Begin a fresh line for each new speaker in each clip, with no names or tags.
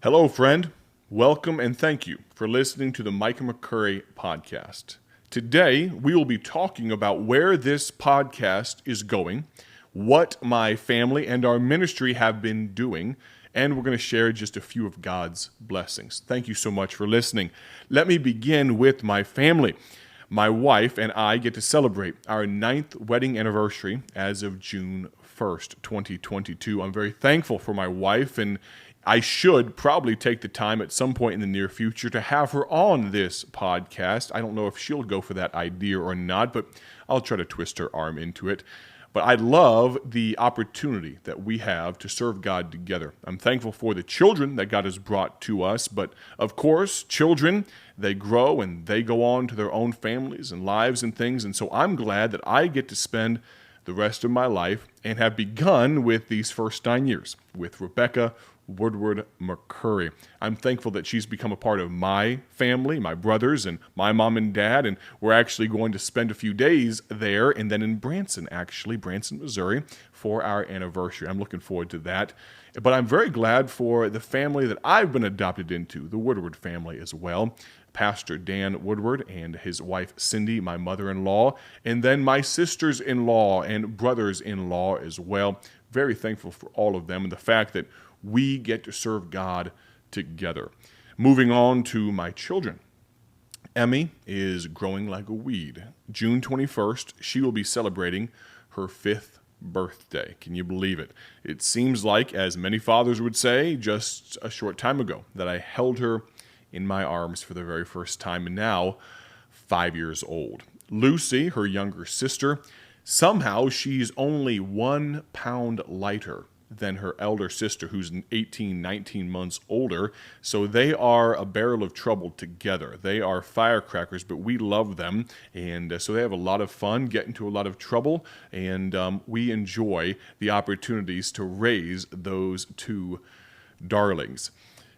Hello, friend. Welcome and thank you for listening to the Mike and McCurry podcast. Today, we will be talking about where this podcast is going, what my family and our ministry have been doing, and we're going to share just a few of God's blessings. Thank you so much for listening. Let me begin with my family. My wife and I get to celebrate our 9th wedding anniversary as of June 1st, 2022. I'm very thankful for my wife, and I should probably take the time at some point in the near future to have her on this podcast. I don't know if she'll go for that idea or not, but I'll try to twist her arm into it. But I love the opportunity that we have to serve God together. I'm thankful for the children that God has brought to us, but of course, children, they grow and they go on to their own families and lives and things, and so I'm glad that I get to spend the rest of my life and have begun with these first 9 years with Rebecca Woodward McCurry. I'm thankful that she's become a part of my family, my brothers, and my mom and dad, and we're actually going to spend a few days there and then in Branson, Missouri, for our anniversary. I'm looking forward to that. But I'm very glad for the family that I've been adopted into, the Woodward family as well. Pastor Dan Woodward and his wife Cindy, my mother-in-law, and then my sisters-in-law and brothers-in-law as well. Very thankful for all of them and the fact that we get to serve God together. Moving on to my children. Emmy is growing like a weed. June 21st, she will be celebrating her 5th birthday. Can you believe it? It seems like, as many fathers would say, just a short time ago that I held her in my arms for the very first time, and now 5 years old. Lucy, her younger sister, somehow she's only 1 pound lighter than her elder sister, who's 18, 19 months older. So they are a barrel of trouble together. They are firecrackers, but we love them. And so they have a lot of fun, get into a lot of trouble, and we enjoy the opportunities to raise those two darlings.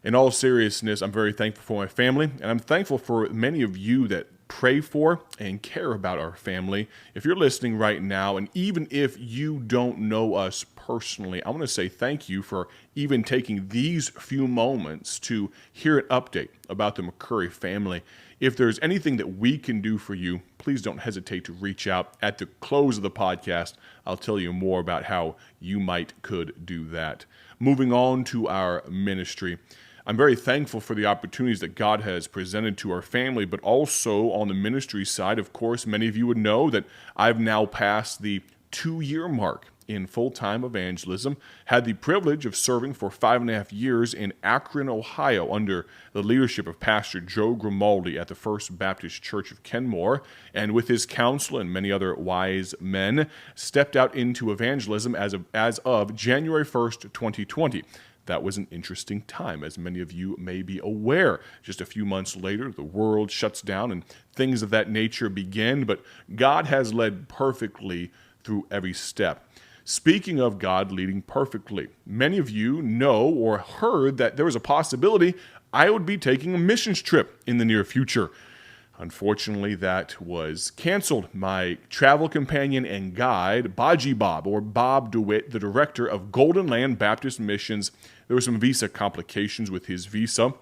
In all seriousness, I'm very thankful for my family, and I'm thankful for many of you that pray for and care about our family. If you're listening right now, and even if you don't know us personally, I want to say thank you for even taking these few moments to hear an update about the McCurry family. If there's anything that we can do for you, please don't hesitate to reach out. At the close of the podcast, I'll tell you more about how you could do that. Moving on to our ministry. I'm very thankful for the opportunities that God has presented to our family, but also on the ministry side, of course, many of you would know that I've now passed the 2-year mark in full-time evangelism, had the privilege of serving for 5.5 years in Akron, Ohio, under the leadership of Pastor Joe Grimaldi at the First Baptist Church of Kenmore, and with his counsel and many other wise men, stepped out into evangelism as of January 1st, 2020. That was an interesting time, as many of you may be aware. Just a few months later, the world shuts down and things of that nature begin, but God has led perfectly through every step. Speaking of God leading perfectly, many of you know or heard that there was a possibility I would be taking a missions trip in the near future. Unfortunately, that was canceled. My travel companion and guide, Baji Bob, or Bob DeWitt, the director of Golden Land Baptist Missions, there were some visa complications with his visa.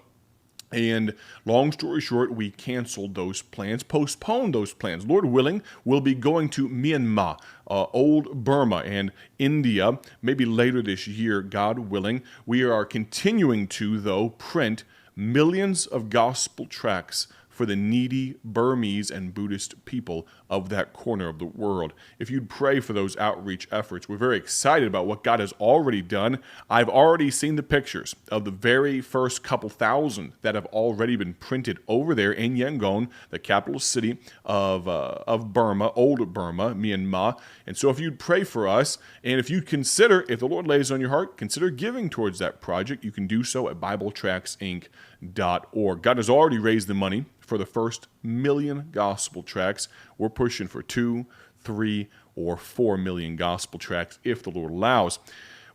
And long story short, we canceled those plans, postponed those plans. Lord willing, we'll be going to Myanmar, old Burma, and India, maybe later this year, God willing. We are continuing to, though, print millions of gospel tracts for the needy Burmese and Buddhist people of that corner of the world. If you'd pray for those outreach efforts, we're very excited about what God has already done. I've already seen the pictures of the very first couple thousand that have already been printed over there in Yangon, the capital city of Burma, old Burma, Myanmar. And so if you'd pray for us, and if you'd consider, if the Lord lays on your heart, consider giving towards that project, you can do so at BibleTractsInc.org. God has already raised the money for the first 1 million gospel tracts. We're pushing for 2, 3, or 4 million gospel tracts if the Lord allows.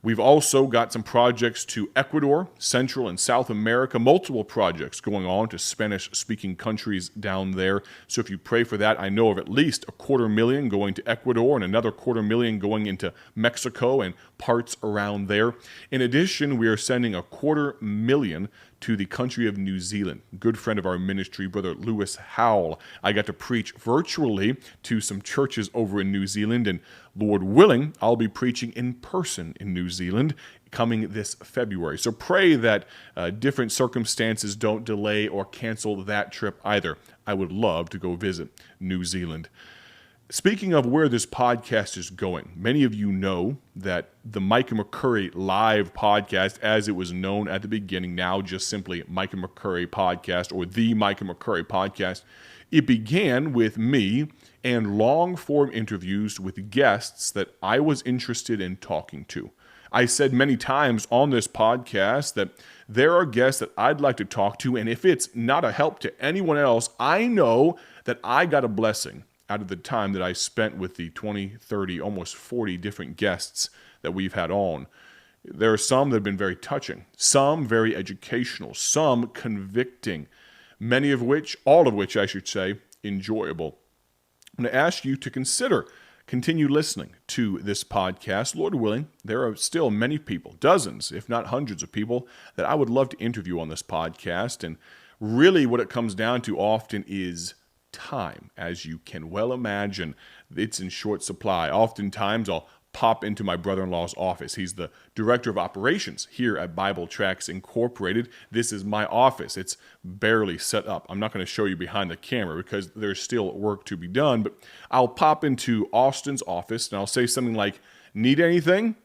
We've also got some projects to Ecuador, Central and South America, multiple projects going on to Spanish-speaking countries down there. So if you pray for that, I know of at least 250,000 going to Ecuador and another 250,000 going into Mexico and parts around there. In addition, we are sending $250,000 to the country of New Zealand. Good friend of our ministry, Brother Lewis Howell. I got to preach virtually to some churches over in New Zealand, and Lord willing, I'll be preaching in person in New Zealand coming this February. So pray that different circumstances don't delay or cancel that trip either. I would love to go visit New Zealand. Speaking of where this podcast is going, many of you know that the Mike and McCurry live podcast, as it was known at the beginning, now just simply Mike and McCurry podcast or the Mike and McCurry podcast, it began with me and long-form interviews with guests that I was interested in talking to. I said many times on this podcast that there are guests that I'd like to talk to, and if it's not a help to anyone else, I know that I got a blessing out of the time that I spent with the 20, 30, almost 40 different guests that we've had on. There are some that have been very touching, some very educational, some convicting, many of which, all of which I should say, enjoyable. I'm going to ask you to continue listening to this podcast. Lord willing, there are still many people, dozens, if not hundreds of people, that I would love to interview on this podcast. And really what it comes down to often is time. As you can well imagine, it's in short supply. Oftentimes I'll pop into my brother-in-law's office. He's the director of operations here at Bible Tracts Incorporated. This is my office. It's barely set up. I'm not going to show you behind the camera because there's still work to be done, but I'll pop into Austin's office and I'll say something like, "Need anything?" ?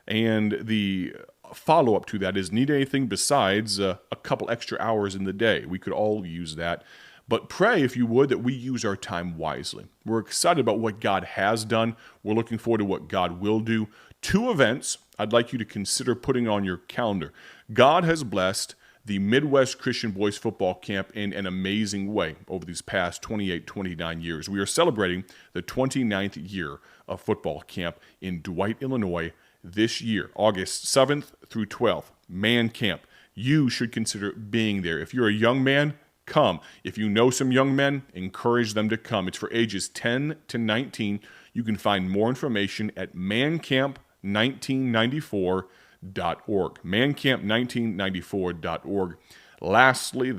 And the follow-up to that is, "Need anything besides a couple extra hours in the day?" We could all use that. But pray, if you would, that we use our time wisely. We're excited about what God has done. We're looking forward to what God will do. 2 events I'd like you to consider putting on your calendar. God has blessed the Midwest Christian Boys Football Camp in an amazing way over these past 28, 29 years. We are celebrating the 29th year of football camp in Dwight, Illinois this year, August 7th through 12th. Man Camp. You should consider being there. If you're a young man, come. If you know some young men, encourage them to come. It's for ages 10 to 19. You can find more information at mancamp1994.org. mancamp1994.org. Lastly,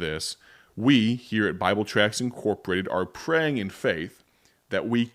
we here at Bible Tracts Incorporated are praying in faith that we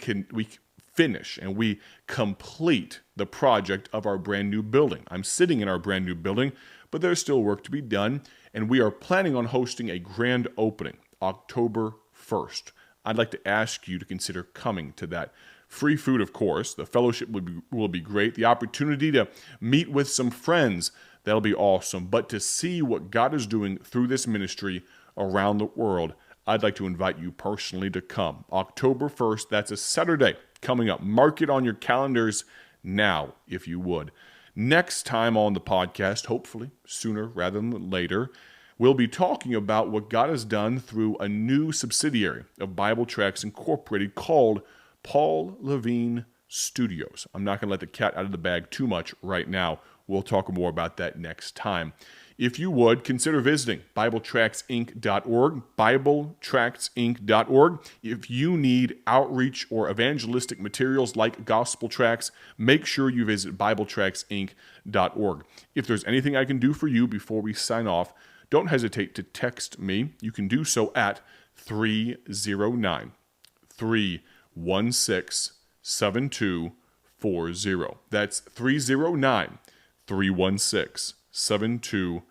finish and we complete the project of our brand new building. I'm sitting in our brand new building, but there's still work to be done, and we are planning on hosting a grand opening October 1st. I'd like to ask you to consider coming to that. Free food, of course. The fellowship will be great. The opportunity to meet with some friends, that'll be awesome. But to see what God is doing through this ministry around the world, I'd like to invite you personally to come. October 1st, that's a Saturday coming up. Mark it on your calendars now, if you would. Next time on the podcast, hopefully sooner rather than later, we'll be talking about what God has done through a new subsidiary of Bible Tracts Incorporated called Paul Levine Studios. I'm not going to let the cat out of the bag too much right now. We'll talk more about that next time. If you would, consider visiting BibleTractsInc.org, BibleTractsInc.org. If you need outreach or evangelistic materials like gospel tracts, make sure you visit BibleTractsInc.org. If there's anything I can do for you before we sign off, don't hesitate to text me. You can do so at 309-316-7240. That's 309-316-7240.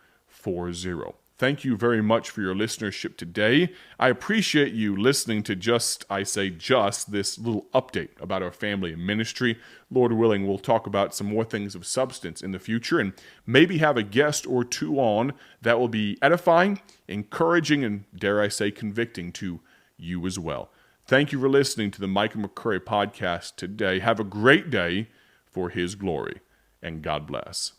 Thank you very much for your listenership today. I appreciate you listening to just this little update about our family and ministry. Lord willing, we'll talk about some more things of substance in the future and maybe have a guest or two on that will be edifying, encouraging, and dare I say convicting to you as well. Thank you for listening to the Mike and McCurry podcast today. Have a great day for His glory, and God bless.